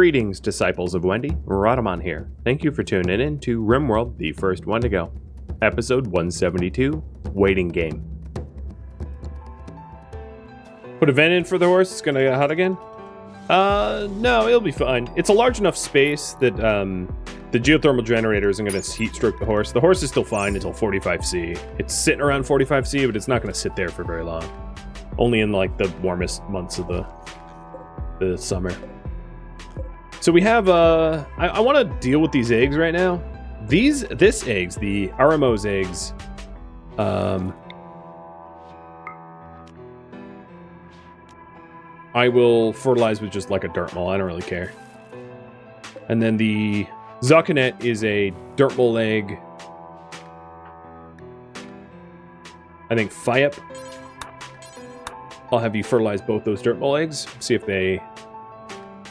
Greetings, disciples of Wendy. Rhadamant here. Thank you for tuning in to RimWorld, the first Wendigo. Episode 172, Waiting Game. Put a vent in for the horse, it's gonna get hot again? No, it'll be fine. It's a large enough space that, the geothermal generator isn't gonna heat stroke the horse. The horse is still fine until 45C. It's sitting around 45C, but it's not gonna sit there for very long. Only in, like, the warmest months of the summer. So we have, I want to deal with these eggs right now. This eggs, the RMO's eggs, I will fertilize with just like a dirt mold. I don't really care. And then the Zucconet is a dirt mold egg. I think Fiep. I'll have you fertilize both those dirt mold eggs. See if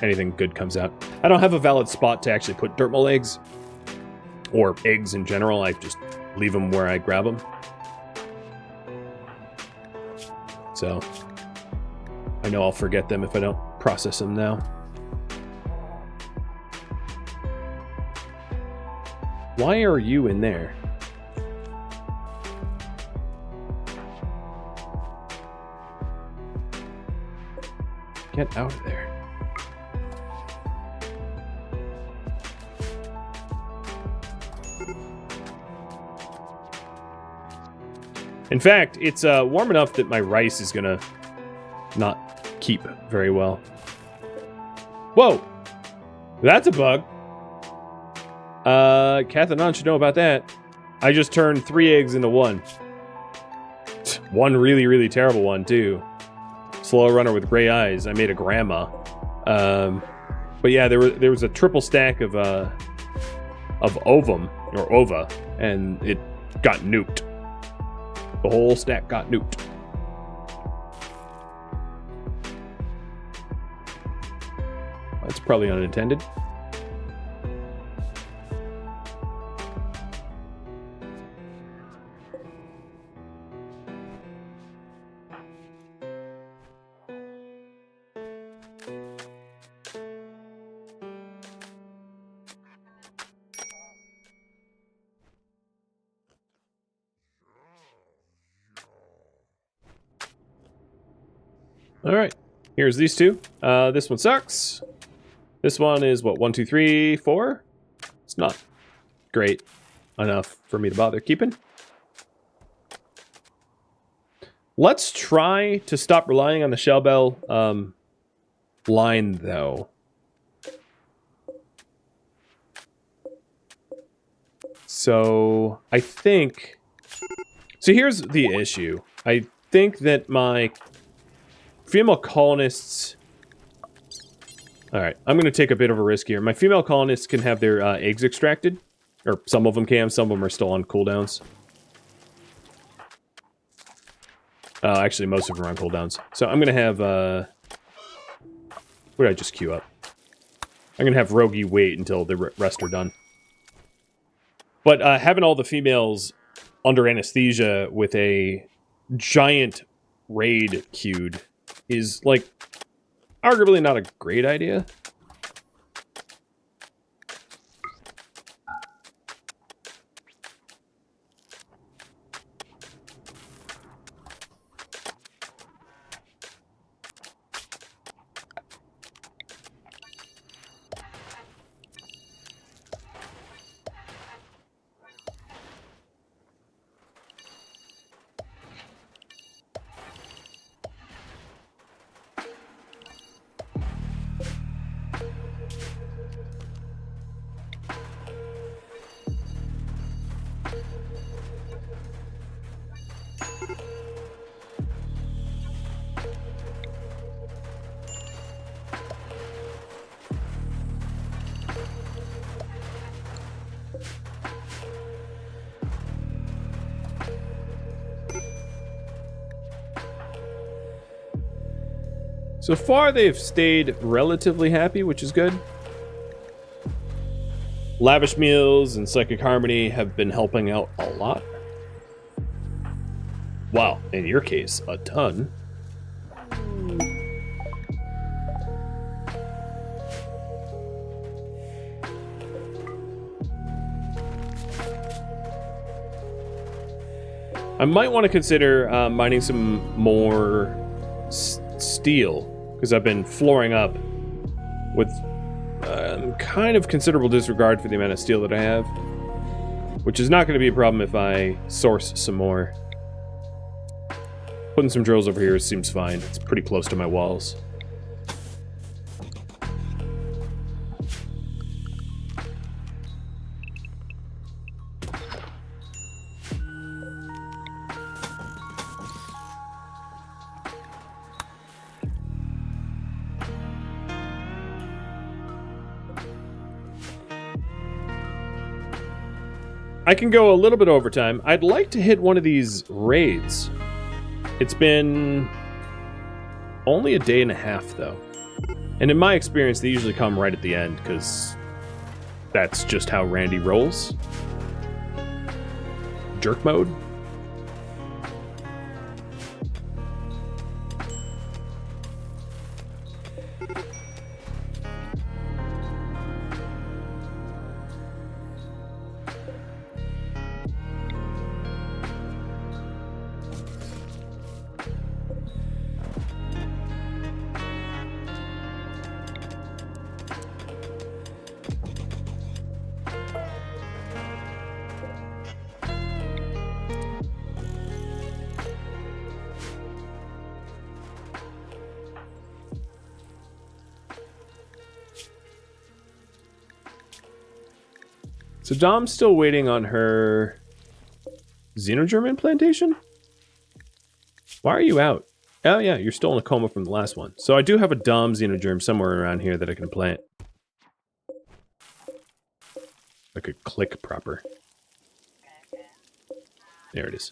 anything good comes out. I don't have a valid spot to actually put dirt mold eggs. Or eggs in general. I just leave them where I grab them. So I know I'll forget them if I don't process them now. Why are you in there? Get out of there. In fact, it's warm enough that my rice is gonna not keep very well. Whoa! That's a bug. Kath and Anon should know about that. I just turned 3 eggs into 1. One really, really terrible one, too. Slow runner with gray eyes. I made a grandma. But yeah, there was a triple stack of ovum, or ova, and it got nuked. The whole stack got nuked. That's probably unintended. Alright, here's these two. This one sucks. This one is, what, 1, 2, 3, 4? It's not great enough for me to bother keeping. Let's try to stop relying on the shell bell line, though. So, I think... So here's the issue. I think that my female colonists... Alright, I'm going to take a bit of a risk here. My female colonists can have their eggs extracted. Or some of them can, some of them are still on cooldowns. Actually, most of them are on cooldowns. So I'm going to have... what did I just queue up? I'm going to have Rogie wait until the rest are done. But having all the females under anesthesia with a giant raid queued is, like, arguably not a great idea. So far, they've stayed relatively happy, which is good. Lavish meals and psychic harmony have been helping out a lot. Wow, in your case, a ton. I might want to consider mining some more steel, because I've been flooring up with kind of considerable disregard for the amount of steel that I have, which is not going to be a problem if I source some more. Putting some drills over here seems fine. It's pretty close to my walls. I can go a little bit overtime. I'd like to hit one of these raids. It's been only a day and a half, though. And in my experience, they usually come right at the end, because that's just how Randy rolls. Jerk mode. So Dom's still waiting on her xenogerm implantation? Why are you out? Oh yeah, you're still in a coma from the last one. So I do have a Dom xenogerm somewhere around here that I can plant. I could click proper. There it is.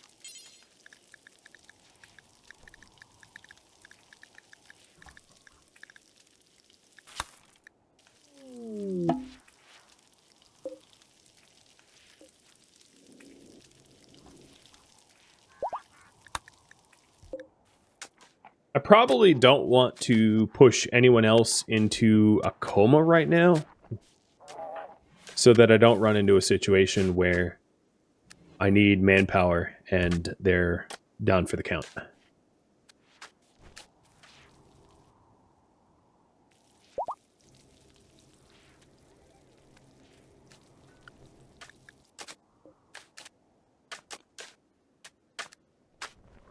I probably don't want to push anyone else into a coma right now, so that I don't run into a situation where I need manpower and they're down for the count.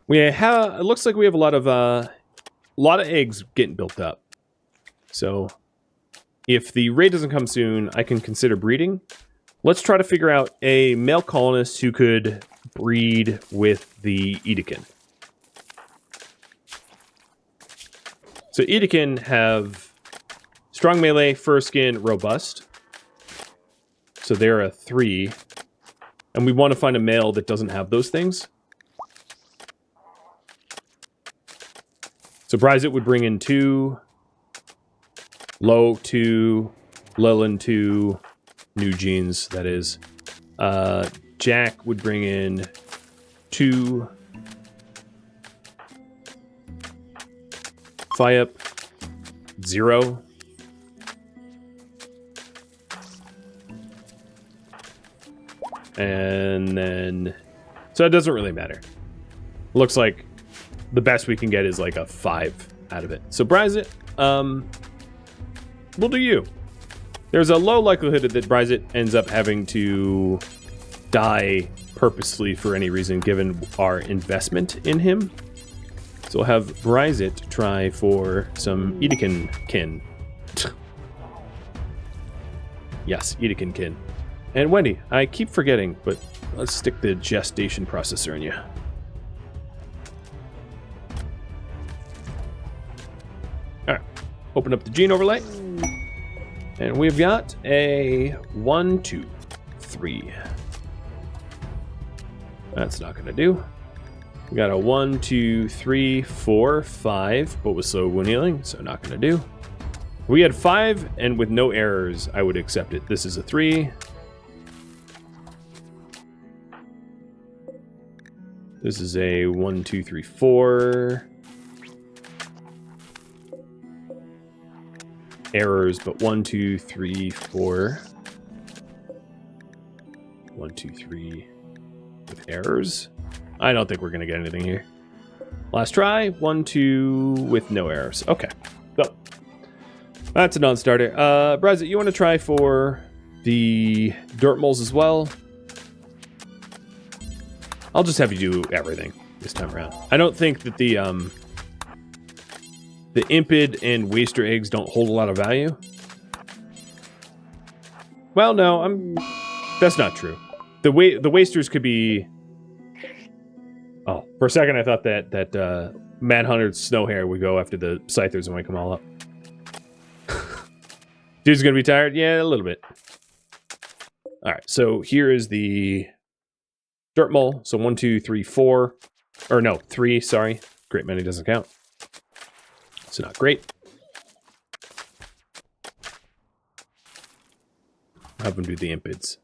It looks like we have a lot of eggs getting built up. So if the raid doesn't come soon, I can consider breeding. Let's try to figure out a male colonist who could breed with the Edekin. So Edekin have strong melee, fur skin, robust. So they're a 3. And we want to find a male that doesn't have those things. So Bryzit would bring in 2, Low 2, Lilin 2, new genes, that is. Jack would bring in 2, Fyup 0, and then, so it doesn't really matter. Looks like the best we can get is like a 5 out of it. So Bryzit, we'll do you. There's a low likelihood that Bryzit ends up having to die purposely for any reason, given our investment in him. So we'll have Bryzit try for some Edekin kin. Yes, Edekin kin. And Wendy, I keep forgetting, but let's stick the gestation processor in you. Alright, open up the gene overlay. And we've got a 1, 2, 3. That's not going to do. We got a 1, 2, 3, 4, 5, but with slow wound healing, so not going to do. We had 5, and with no errors, I would accept it. This is a 3. This is a 1, 2, 3, 4. Errors, but 1, 2, 3, 4. 1, 2, 3 with errors. I don't think we're going to get anything here. Last try. 1, 2 with no errors. Okay. So, that's a non-starter. Brazit, you want to try for the dirt moles as well? I'll just have you do everything this time around. I don't think that the impid and waster eggs don't hold a lot of value. Well, no, that's not true. The wasters could be... Oh, for a second I thought that Manhunter's snow hare would go after the scythers and wake them all up. Dude's gonna be tired? Yeah, a little bit. Alright, so here is the dirt mole. So 1, 2, 3, 4. Or no, 3, sorry. Great many doesn't count. So not great. Have them do the impids.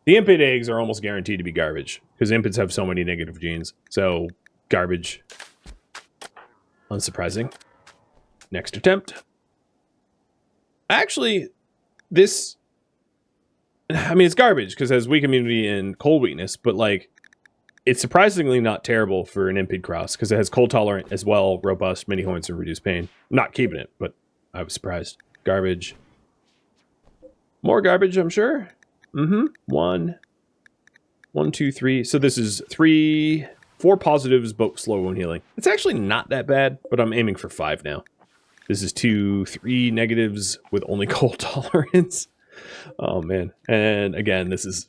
The impid eggs are almost guaranteed to be garbage, because impids have so many negative genes. So, garbage. Unsurprising. Next attempt. Actually, this... I mean, it's garbage, because it has weak immunity and cold weakness, but, like, it's surprisingly not terrible for an impid cross, because it has cold tolerant as well, robust, many horns, and reduced pain. I'm not keeping it, but I was surprised. Garbage. More garbage, I'm sure. 1, 2, 3. So this is 4 positives, but slow wound healing. It's actually not that bad, but I'm aiming for 5 now. This is 2, 3 negatives with only cold tolerance. Oh man. And again, this is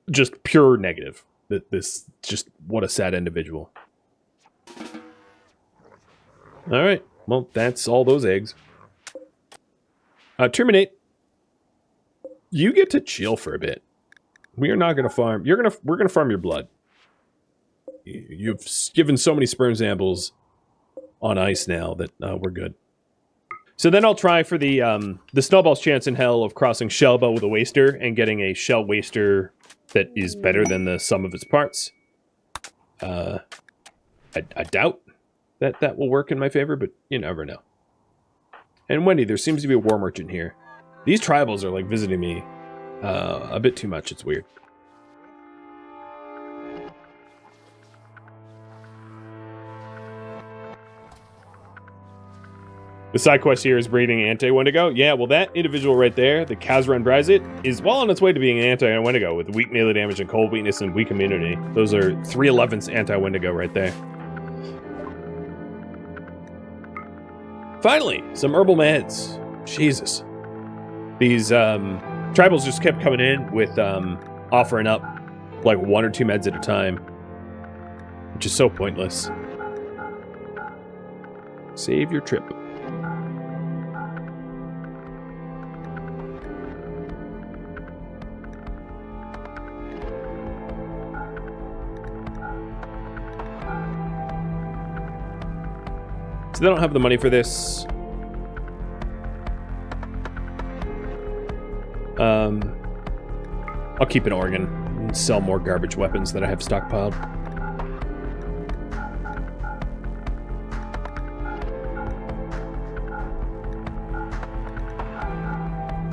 just pure negative. This just, what a sad individual. All right. Well, that's all those eggs. Terminate. You get to chill for a bit. We are not going to farm. We're going to farm your blood. You've given so many sperm samples on ice now that we're good. So then I'll try for the snowball's chance in hell of crossing Shellbell with a waster and getting a shell waster that is better than the sum of its parts. I doubt that will work in my favor, but you never know. And Wendy, there seems to be a war merchant here. These tribals are like visiting me a bit too much. It's weird. The side quest here is breeding anti-Wendigo. Yeah, well, that individual right there, the Kazran Brazit, is well on its way to being an anti-Wendigo with weak melee damage and cold weakness and weak immunity. Those are 3/11ths anti-Wendigo right there. Finally, some herbal meds. Jesus. These tribals just kept coming in with offering up like 1 or 2 meds at a time, which is so pointless. Save your trip. So they don't have the money for this. I'll keep an organ and sell more garbage weapons that I have stockpiled.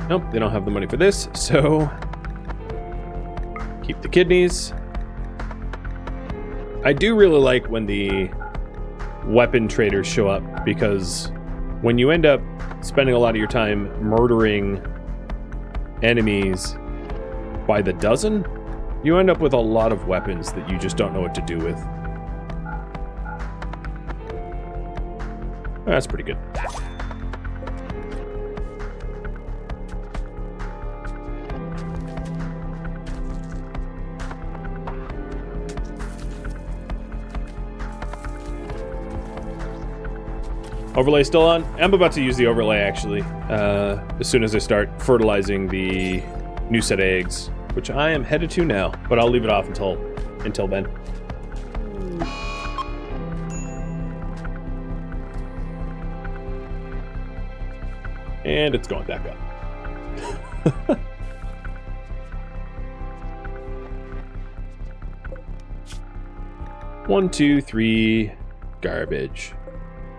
Nope, they don't have the money for this, so keep the kidneys. I do really like when the weapon traders show up, because when you end up spending a lot of your time murdering enemies by the dozen, you end up with a lot of weapons that you just don't know what to do with. That's pretty good. Overlay still on? I'm about to use the overlay, actually, as soon as I start fertilizing the new set of eggs, which I am headed to now, but I'll leave it off until then. And it's going back up. 1, 2, 3, garbage.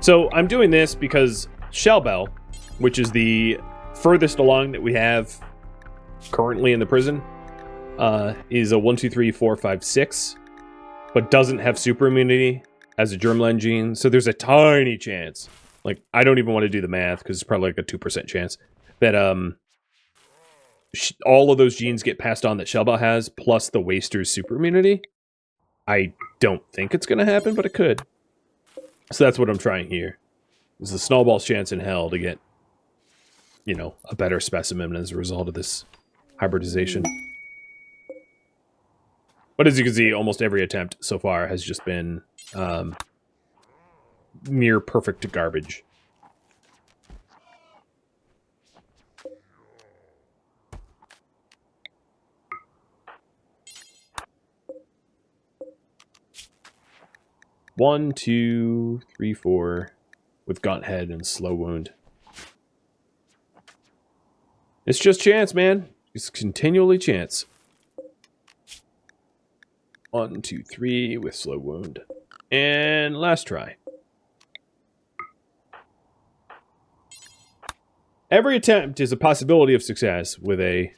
So I'm doing this because Shellbell, which is the furthest along that we have currently in the prison, is a 1, 2, 3, 4, 5, 6, but doesn't have super immunity as a germline gene. So there's a tiny chance, like I don't even want to do the math because it's probably like a 2% chance that all of those genes get passed on that Shellbot has, plus the Waster's super immunity. I don't think it's going to happen, but it could. So that's what I'm trying here. Is the snowball's chance in hell to get, you know, a better specimen as a result of this hybridization. But as you can see, almost every attempt so far has just been near perfect garbage. One, 2, 3, 4, with gaunt head and slow wound. It's just chance, man. It's continually chance. 1, 2, 3 with slow wound. And last try. Every attempt is a possibility of success with a,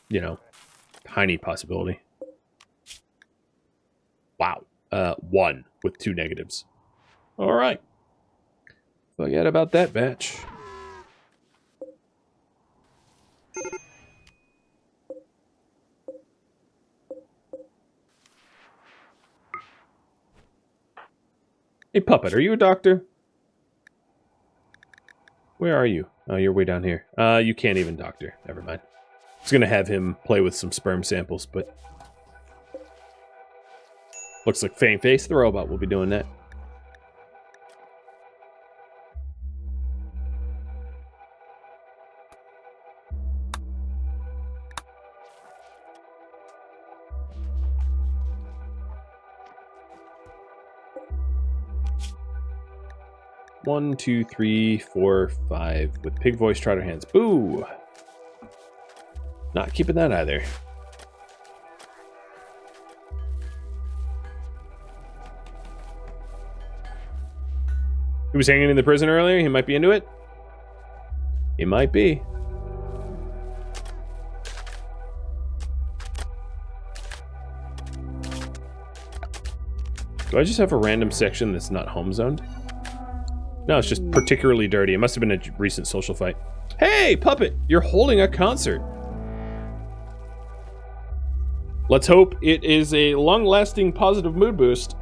you know, tiny possibility. Wow. 1 with 2 negatives. All right. Forget about that batch. Hey, Puppet, are you a doctor? Where are you? Oh, you're way down here. You can't even doctor. Never mind. I was going to have him play with some sperm samples, but... Looks like Fameface the robot will be doing that. One, 2, 3, 4, 5 with pig voice trotter hands. Boo! Not keeping that either. He was hanging in the prison earlier. He might be into it. He might be. Do I just have a random section that's not home zoned? No, it's just particularly dirty. It must have been a recent social fight. Hey, Puppet! You're holding a concert. Let's hope it is a long-lasting positive mood boost.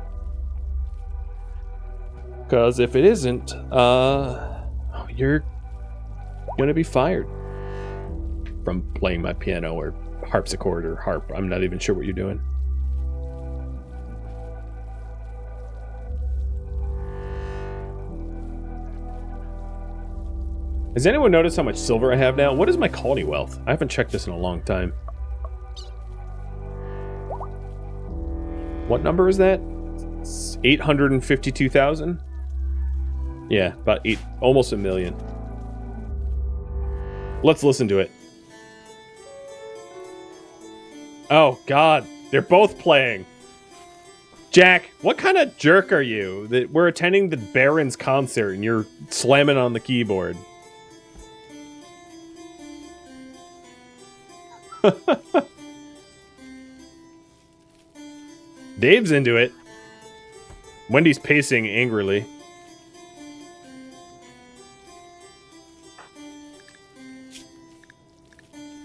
Because if it isn't, you're gonna be fired from playing my piano or harpsichord or harp. I'm not even sure what you're doing. Has anyone noticed how much silver I have now? What is my colony wealth? I haven't checked this in a long time. What number is that? It's 852,000? Yeah, about almost 1 million. Let's listen to it. Oh, God. They're both playing. Jack, what kind of jerk are you that we're attending the Baron's concert and you're slamming on the keyboard? Dave's into it. Wendy's pacing angrily.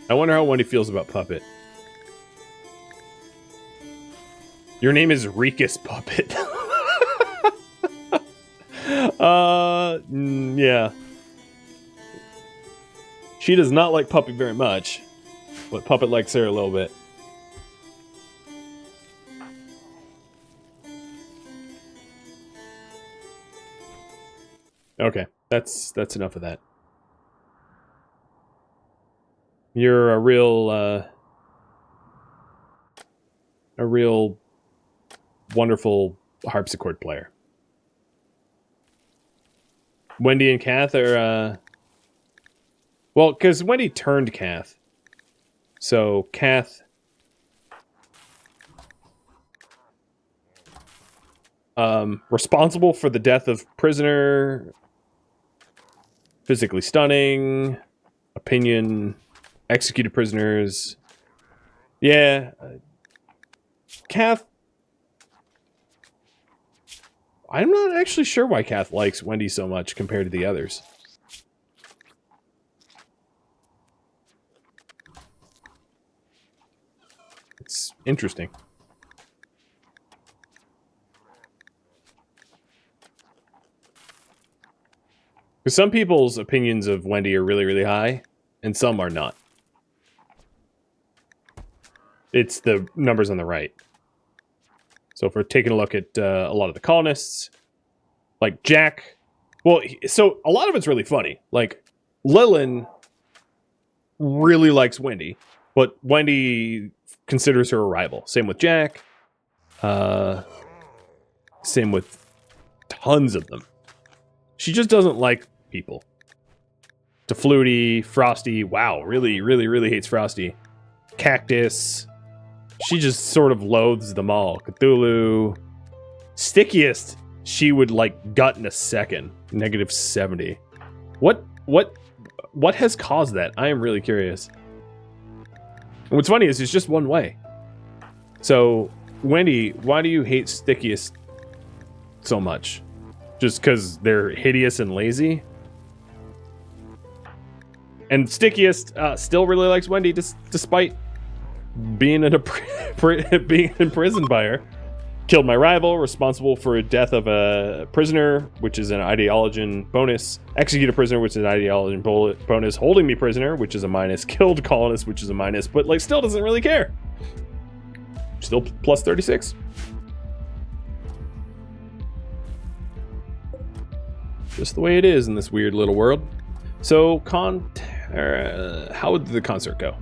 I wonder how Wendy feels about Puppet. Your name is Rikus Puppet. Yeah. She does not like Puppet very much, but Puppet likes her a little bit. Okay, that's enough of that. You're a real wonderful harpsichord player. Wendy and Kath are well, because Wendy turned Kath. So Kath responsible for the death of prisoner, physically stunning, opinion, Executed prisoners. Yeah. Kath. I'm not actually sure why Kath likes Wendy so much compared to the others. It's interesting. Because some people's opinions of Wendy are really, really high, and some are not. It's the numbers on the right. So if we're taking a look at a lot of the colonists, like Jack, well, so a lot of it's really funny. Like, Lillian really likes Wendy, but Wendy considers her a rival. Same with Jack. Same with tons of them. She just doesn't like people. DeFlutie, Frosty, wow, really, really, really hates Frosty. Cactus. She just sort of loathes them all. Cthulhu. Stickiest, she would like gut in a second. -70. What has caused that? I am really curious. And what's funny is it's just one way. So, Wendy, why do you hate Stickiest so much? Just because they're hideous and lazy? And Stickiest still really likes Wendy despite being being imprisoned by her. Killed my rival, responsible for a death of a prisoner, which is an ideologian bonus. Execute a prisoner, which is an ideologian bonus. Holding me prisoner, which is a minus. Killed colonist, which is a minus. But like, still doesn't really care. Still plus 36. Just the way it is in this weird little world. So, how would the concert go?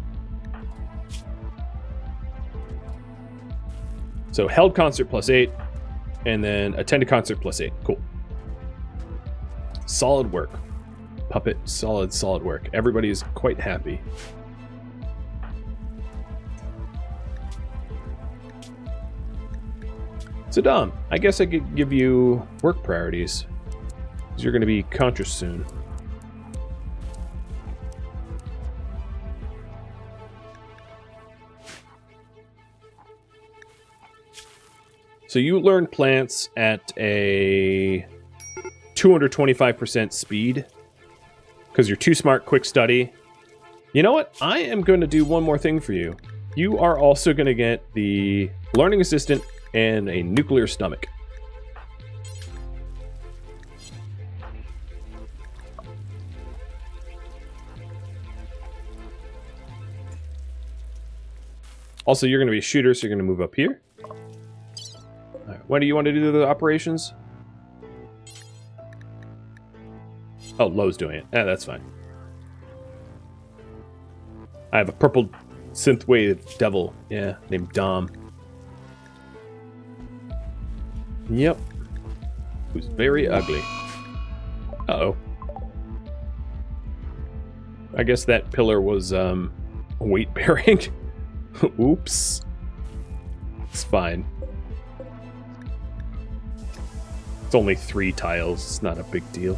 So, held concert +8, and then attended concert +8. Cool. Solid work. Puppet, solid work. Everybody is quite happy. So, Dom, I guess I could give you work priorities. Because you're going to be conscious soon. So you learn plants at a 225% speed. Because you're too smart, quick study. You know what? I am going to do one more thing for you. You are also going to get the learning assistant and a nuclear stomach. Also, you're going to be a shooter, so you're going to move up here. All right, when do you want to do the operations? Oh, Lowe's doing it. That's fine. I have a purple synthwave devil, named Dom. Yep. Who's very ugly. Uh-oh. I guess that pillar was, weight-bearing. Oops. It's fine. It's only 3 tiles. It's not a big deal.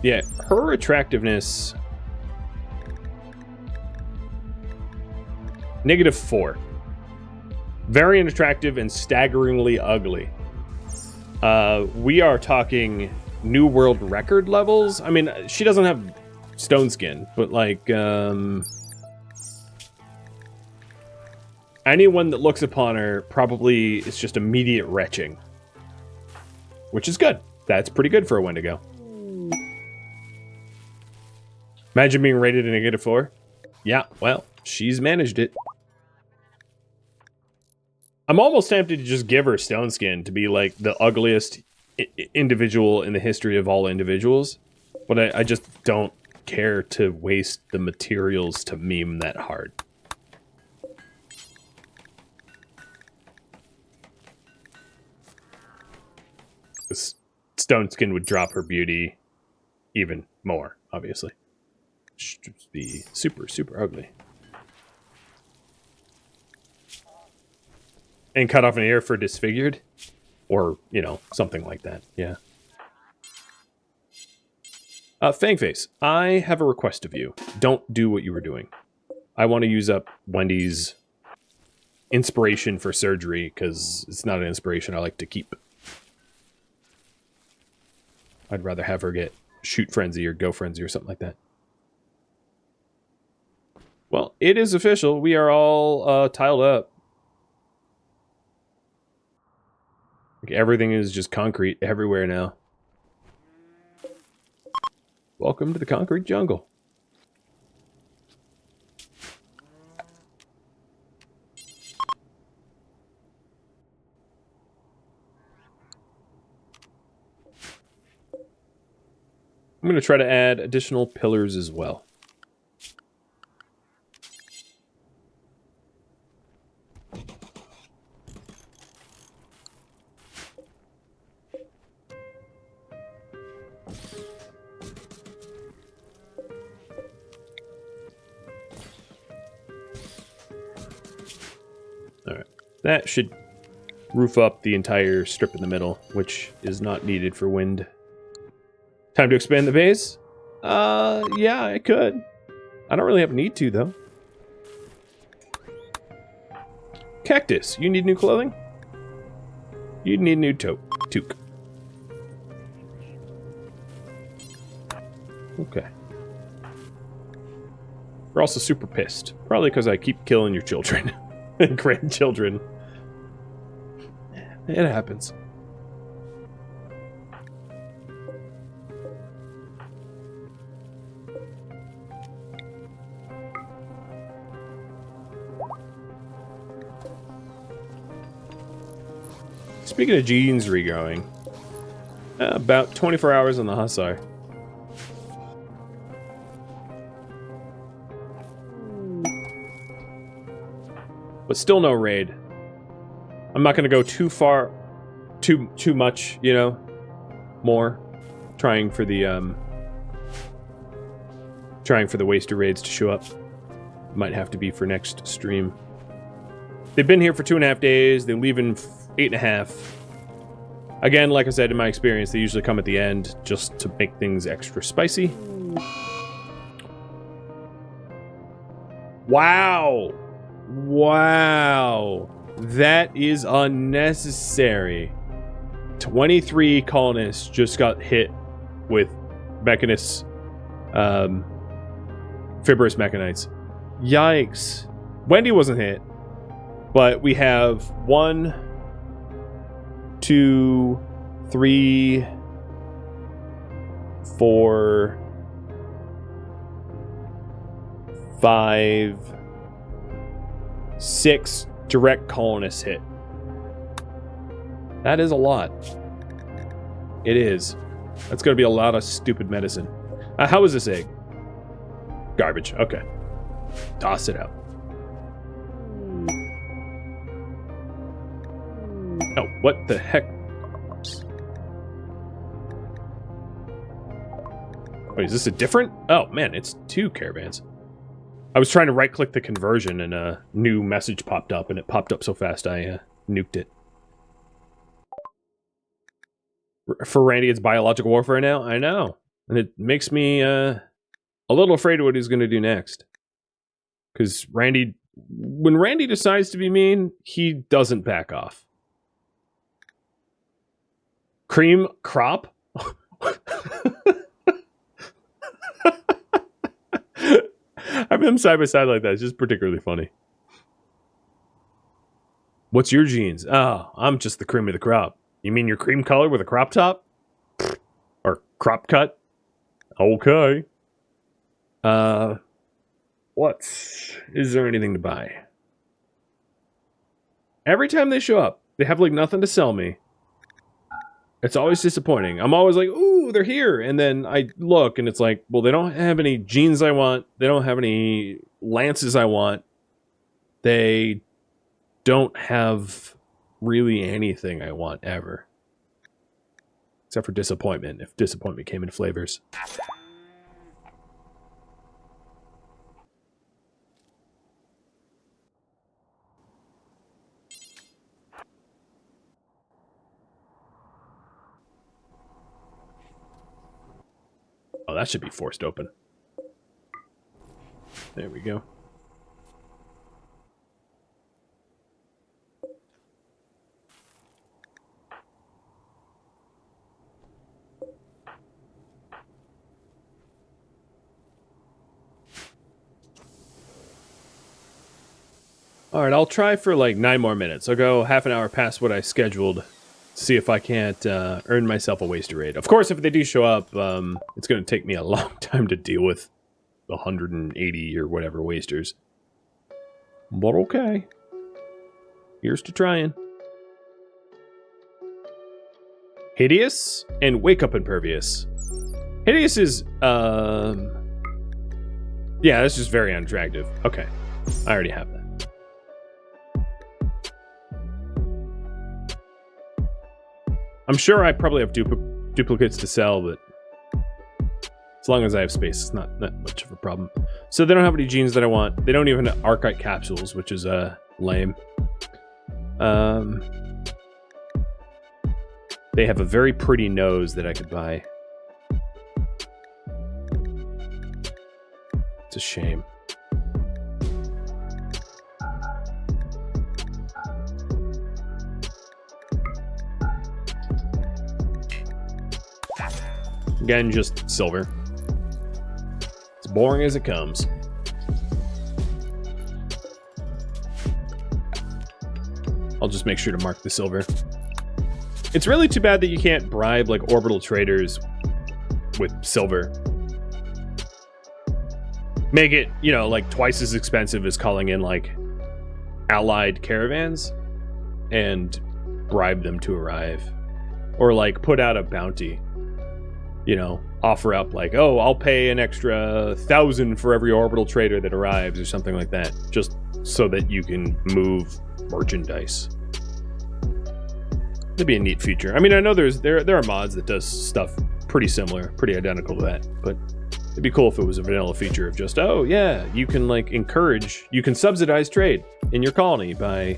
Yeah, her attractiveness... -4. Very unattractive and staggeringly ugly. We are talking New World Record levels. I mean, she doesn't have stone skin, but like, anyone that looks upon her probably is just immediate retching. Which is good. That's pretty good for a Wendigo. Imagine being rated a -4. Yeah, well, she's managed it. I'm almost tempted to just give her stone skin to be like the ugliest individual in the history of all individuals. But I just don't care to waste the materials to meme that hard. This stone skin would drop her beauty even more, obviously. Should be super, super ugly. And cut off an ear for disfigured? Or, you know, something like that. Yeah. Fangface, I have a request of you. Don't do what you were doing. I want to use up Wendy's inspiration for surgery, because it's not an inspiration I like to keep. I'd rather have her get shoot frenzy or go frenzy or something like that. Well, it is official. We are all tiled up. Like, everything is just concrete everywhere now. Welcome to the concrete jungle. I'm going to try to add additional pillars as well. Alright, that should roof up the entire strip in the middle, which is not needed for wind. Time to expand the base? Yeah, I could. I don't really have a need to, though. Cactus, you need new clothing? You need new toque. Okay. We're also super pissed. Probably because I keep killing your children. And grandchildren. It happens. Speaking of genes regrowing, about 24 hours on the Hussar. But still no raid. I'm not going to go too far, too much, you know, more. Trying for the waster raids to show up. Might have to be for next stream. They've been here for 2.5 days. They leave in 8.5. Again, like I said, in my experience, they usually come at the end just to make things extra spicy. Wow. Wow. That is unnecessary. 23 colonists just got hit with mechanists, fibrous mechanites. Yikes. Wendy wasn't hit, but we have 1, 2, 3, 4, 5, 6 direct colonists hit. That is a lot. It is. That's going to be a lot of stupid medicine. How is this egg? Garbage. Okay. Toss it out. Oh, what the heck? Wait, is this a different? Oh, man, it's 2 caravans. I was trying to right-click the conversion and a new message popped up, and it popped up so fast I nuked it. For Randy, it's biological warfare now? I know. And it makes me a little afraid of what he's going to do next. Because when Randy decides to be mean, he doesn't back off. Cream crop? Having them side by side like that is just particularly funny. What's your genes? Oh, I'm just the cream of the crop. You mean your cream color with a crop top? Or crop cut? Okay. Is there anything to buy? Every time they show up, they have like nothing to sell me. It's always disappointing. I'm always like, ooh, they're here. And then I look and it's like, well, they don't have any jeans I want. They don't have any lances I want. They don't have really anything I want ever. Except for disappointment, if disappointment came in flavors. that should be forced open. There we go. All right, I'll try for like 9 more minutes. I'll go half an hour past what I scheduled. See if I can't earn myself a waster raid. Of course, if they do show up, it's going to take me a long time to deal with 180 or whatever wasters. But okay. Here's to trying. Hideous and Wake Up Impervious. Hideous is, yeah, that's just very unattractive. Okay, I already have that. I'm sure I probably have duplicates to sell, but as long as I have space, it's not much of a problem. So they don't have any genes that I want. They don't even have Archite capsules, which is lame. They have a very pretty nose that I could buy. It's a shame. Again, just silver. As boring as it comes. I'll just make sure to mark the silver. It's really too bad that you can't bribe, like, orbital traders with silver. Make it, you know, like, twice as expensive as calling in, like, allied caravans and bribe them to arrive. Or, like, put out a bounty. You know, offer up like, oh, I'll pay an extra 1,000 for every orbital trader that arrives or something like that, just so that you can move merchandise. That'd be a neat feature. I mean, I know there are mods that does stuff pretty similar, pretty identical to that, but it'd be cool if it was a vanilla feature of just, oh yeah, you can like you can subsidize trade in your colony by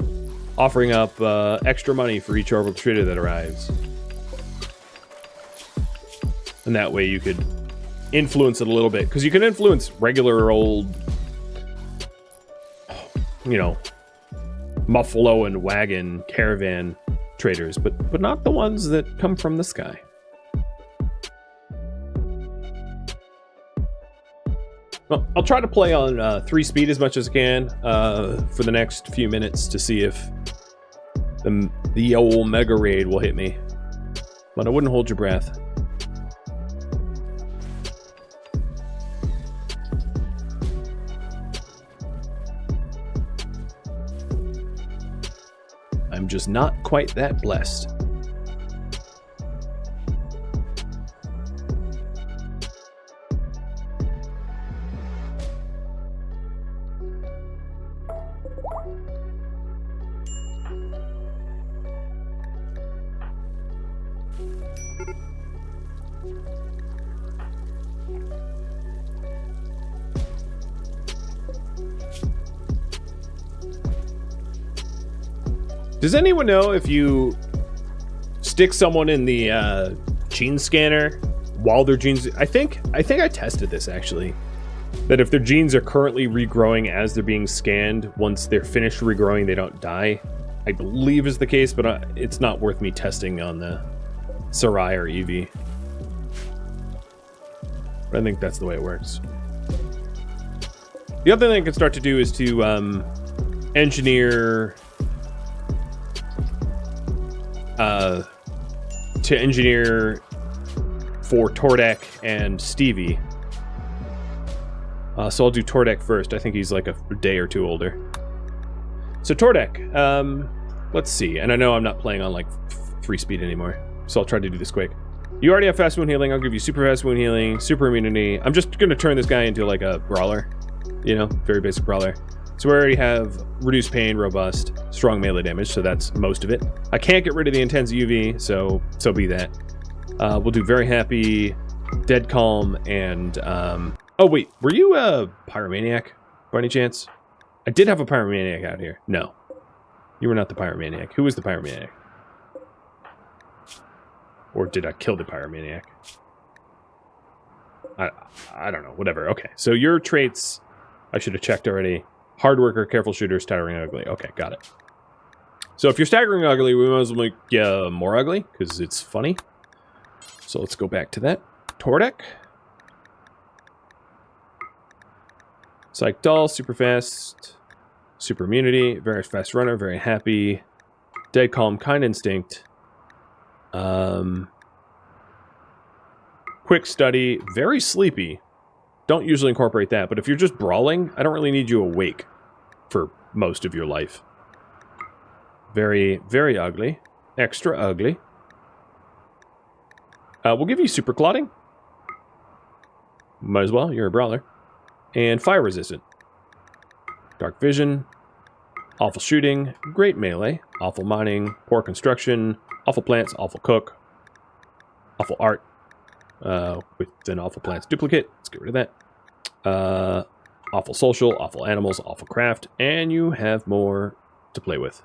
offering up extra money for each orbital trader that arrives. And that way you could influence it a little bit. Because you can influence regular old, you know, muffalo and wagon caravan traders, but not the ones that come from the sky. Well, I'll try to play on 3 speed as much as I can for the next few minutes to see if the old mega raid will hit me. But I wouldn't hold your breath. I'm just not quite that blessed. Does anyone know if you stick someone in the gene scanner while their genes... I think I tested this, actually. That if their genes are currently regrowing as they're being scanned, once they're finished regrowing, they don't die. I believe is the case, but it's not worth me testing on the Sarai or Eevee. But I think that's the way it works. The other thing I can start to do is to engineer for Tordek and Stevie. So I'll do Tordek first. I think he's like a day or 2 older. So Tordek, let's see. And I know I'm not playing on like 3 speed anymore, so I'll try to do this quick. You already have fast wound healing. I'll give you super fast wound healing, super immunity. I'm just going to turn this guy into like a brawler, you know, very basic brawler. So we already have reduced pain, robust, strong melee damage, so that's most of it. I can't get rid of the intense UV, so be that. We'll do very happy, dead calm, and oh wait, were you a pyromaniac by any chance? I did have a pyromaniac out here. No, you were not the pyromaniac. Who was the pyromaniac? Or did I kill the pyromaniac? I don't know. Whatever. Okay. So your traits, I should have checked already. Hard worker, careful shooter, staggering ugly. Okay, got it. So if you're staggering ugly, we might as well make you more ugly, because it's funny. So let's go back to that. Tordek. Psych dull, super fast, super immunity, very fast runner, very happy, dead calm, kind instinct. Quick study, very sleepy. Don't usually incorporate that, but if you're just brawling, I don't really need you awake for most of your life. Very, very ugly. Extra ugly. We'll give you super clotting. Might as well, you're a brawler. And fire resistant. Dark vision. Awful shooting. Great melee. Awful mining. Poor construction. Awful plants. Awful cook. Awful art. With an awful plants duplicate. Let's get rid of that. Awful social. Awful animals. Awful craft. And you have more to play with.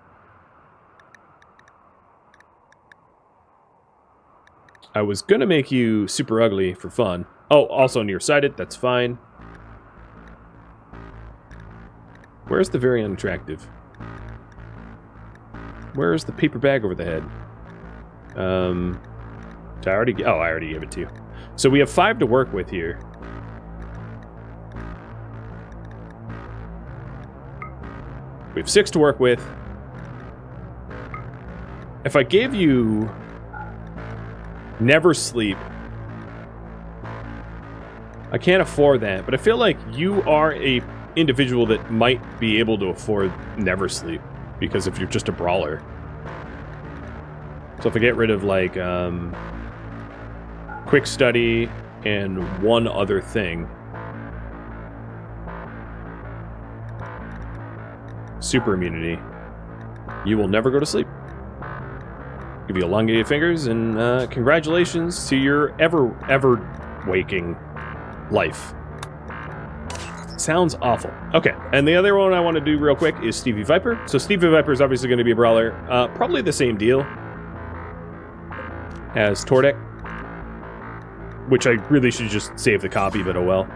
I was gonna make you super ugly for fun. Oh, also nearsighted. That's fine. Where's the very unattractive? Where's the paper bag over the head? Did I already... Oh, I already gave it to you. So we have 5 to work with here. We have 6 to work with. If I gave you... Never sleep. I can't afford that, but I feel like you are a individual that might be able to afford never sleep, because if you're just a brawler. So if I get rid of, like, quick study and one other thing. Super immunity. You will never go to sleep. Give you elongated fingers, and congratulations to your ever waking life. Sounds awful. Okay, and the other one I want to do real quick is Stevie Viper. So Stevie Viper is obviously going to be a brawler. Probably the same deal as Tordek, which I really should just save the copy, but oh well.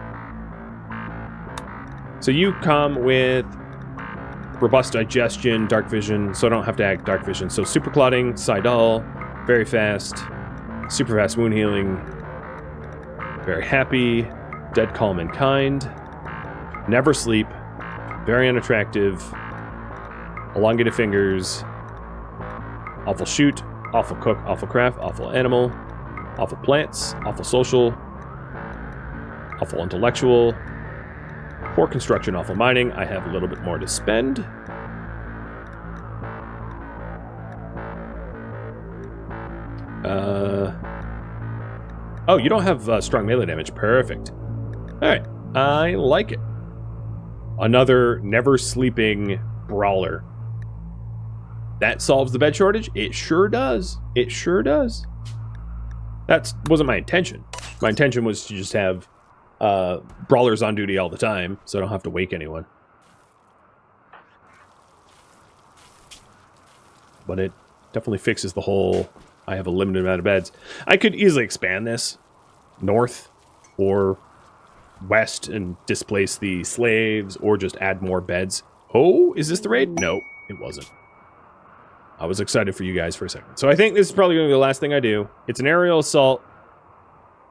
So you come with robust digestion, dark vision, so I don't have to add dark vision. So super clotting, Sidal, very fast, super fast wound healing, very happy, dead calm and kind, never sleep, very unattractive, elongated fingers, awful shoot, awful cook, awful craft, awful animal, awful plants, awful social, awful intellectual, poor construction, awful mining. I have a little bit more to spend. Oh, you don't have strong melee damage. Perfect. Alright, I like it. Another never sleeping brawler. That solves the bed shortage? It sure does. It sure does. That wasn't my intention. My intention was to just have brawlers on duty all the time, so I don't have to wake anyone. But it definitely fixes the whole, I have a limited amount of beds. I could easily expand this north or west and displace the slaves, or just add more beds. Oh, is this the raid? No, it wasn't. I was excited for you guys for a second. So I think this is probably going to be the last thing I do. It's an aerial assault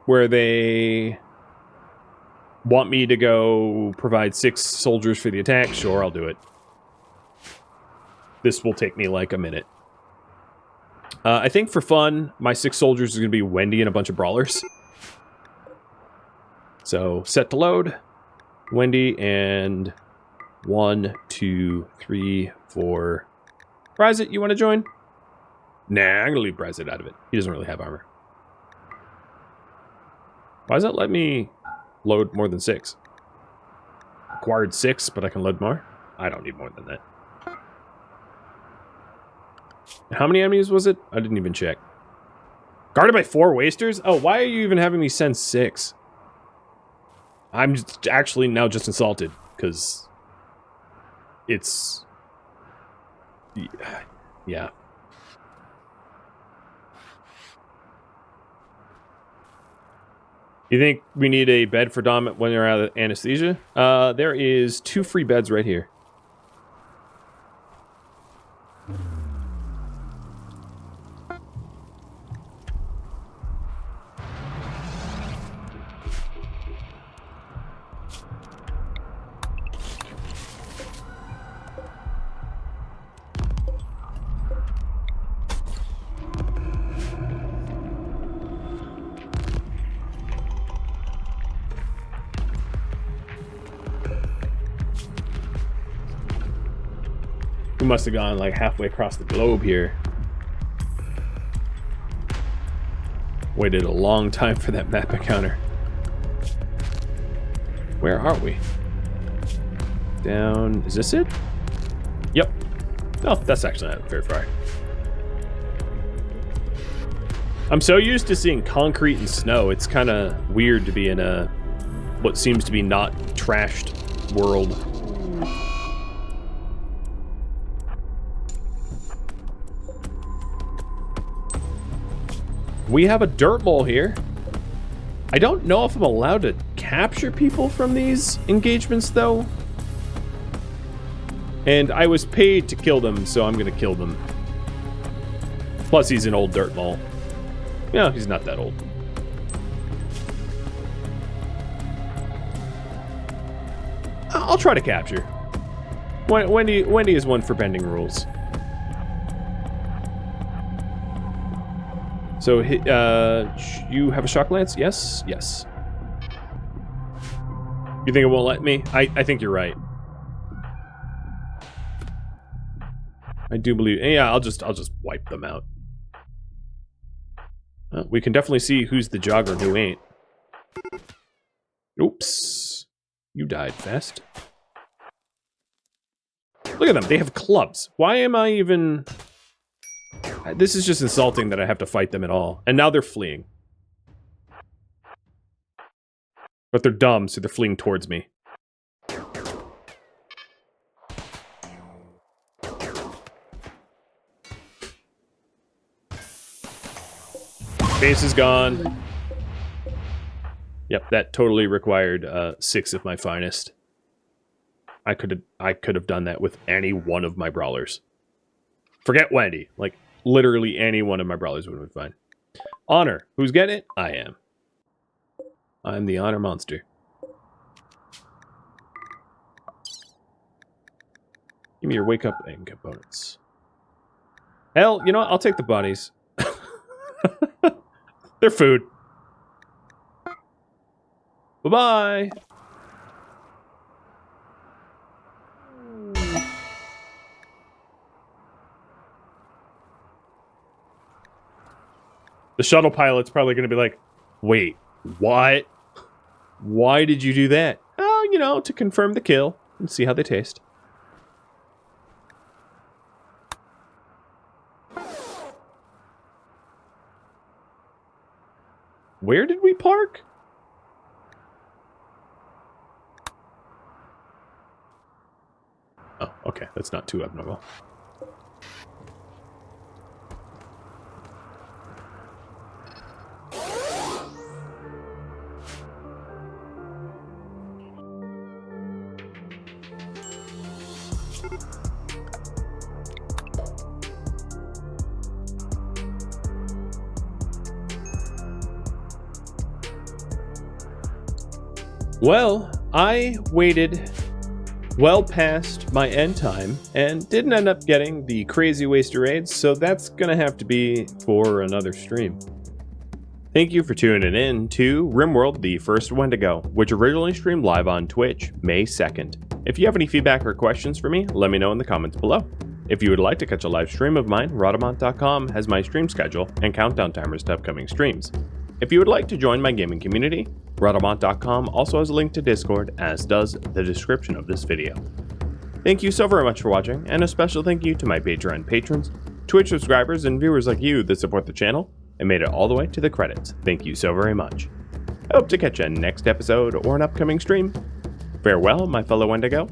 where they want me to go provide 6 soldiers for the attack. Sure, I'll do it. This will take me like a minute. I think for fun, my 6 soldiers is going to be Wendy and a bunch of brawlers. So, set to load. Wendy and 1, 2, 3, 4. Brazit, you want to join? Nah, I'm going to leave Brazit out of it. He doesn't really have armor. Why does that let me load more than 6? Acquired 6, but I can load more? I don't need more than that. How many enemies was it? I didn't even check. Guarded by 4 wasters? Oh, why are you even having me send 6? I'm actually now just insulted, because it's... Yeah. You think we need a bed for Dom when you're out of anesthesia? There is 2 free beds right here. We must have gone like halfway across the globe here. Waited a long time for that map encounter. Where are we? Down, is this it? Yep. Oh, that's actually not very far. I'm so used to seeing concrete and snow, it's kind of weird to be in a what seems to be not trashed world. We have a dirt mole here. I don't know if I'm allowed to capture people from these engagements, though. And I was paid to kill them, so I'm gonna kill them. Plus, he's an old dirt mole. No, he's not that old. I'll try to capture. Wendy is one for bending rules. So, you have a shock lance? Yes? Yes. You think it won't let me? I think you're right. I do believe... Yeah, I'll just wipe them out. We can definitely see who's the jogger and who ain't. Oops. You died fast. Look at them. They have clubs. Why am I even... This is just insulting that I have to fight them at all. And now they're fleeing. But they're dumb, so they're fleeing towards me. Base is gone. Yep, that totally required 6 of my finest. I could have done that with any one of my brawlers. Forget Wendy. Like, literally any one of my brawlers would have been fine. Honor. Who's getting it? I am. I'm the honor monster. Give me your wake up and components. Hell, you know what? I'll take the bodies. They're food. Bye-bye. The shuttle pilot's probably going to be like, wait, what? Why did you do that? Oh, you know, to confirm the kill and see how they taste. Where did we park? Oh, okay. That's not too abnormal. Well, I waited well past my end time and didn't end up getting the crazy waster raids, so that's gonna have to be for another stream. Thank you for tuning in to RimWorld, the first Wendigo, which originally streamed live on Twitch, May 2nd. If you have any feedback or questions for me, let me know in the comments below. If you would like to catch a live stream of mine, Rhadamant.com has my stream schedule and countdown timers to upcoming streams. If you would like to join my gaming community, Rhadamant.com also has a link to Discord, as does the description of this video. Thank you so very much for watching, and a special thank you to my Patreon patrons, Twitch subscribers, and viewers like you that support the channel and made it all the way to the credits. Thank you so very much. I hope to catch you next episode or an upcoming stream. Farewell, my fellow Wendigo,